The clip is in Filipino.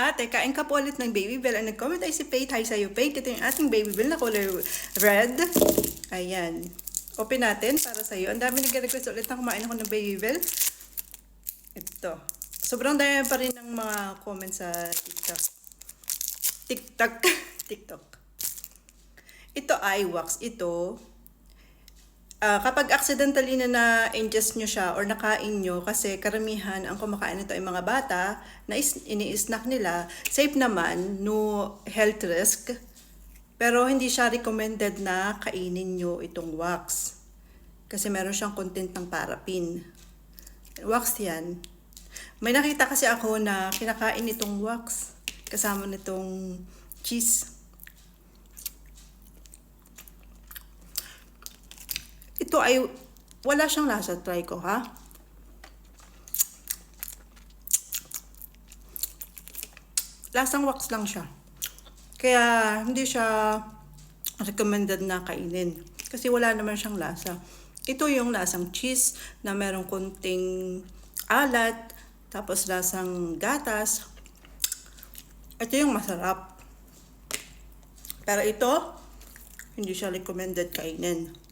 Ate, kain ka po ulit ng Babybel. Ang nag-comment ay si Faith. Hi sa'yo, Faith. Ito yung ating Babybel na color red. Ayan. Open natin para sa'yo. Ang dami nag-request ulit na kumain ako ng Babybel. Ito. Sobrang dami pa rin ng mga comments sa TikTok. TikTok. Ito ay wax. Ito. Kapag accidentally na-ingest nyo siya or nakain nyo, kasi karamihan ang kumakain nito ay mga bata na ini-snack nila, safe naman, no health risk. Pero hindi siya recommended na kainin nyo itong wax. Kasi meron siyang content ng paraffin. Wax yan. May nakita kasi ako na kinakain itong wax kasama nitong cheese. Ito ay wala siyang lasa. Try ko, ha? Lasang wax lang siya. Kaya hindi siya recommended na kainin. Kasi wala naman siyang lasa. Ito yung lasang cheese na merong konting alat, tapos lasang gatas. Ito yung masarap. Pero ito, hindi siya recommended kainin.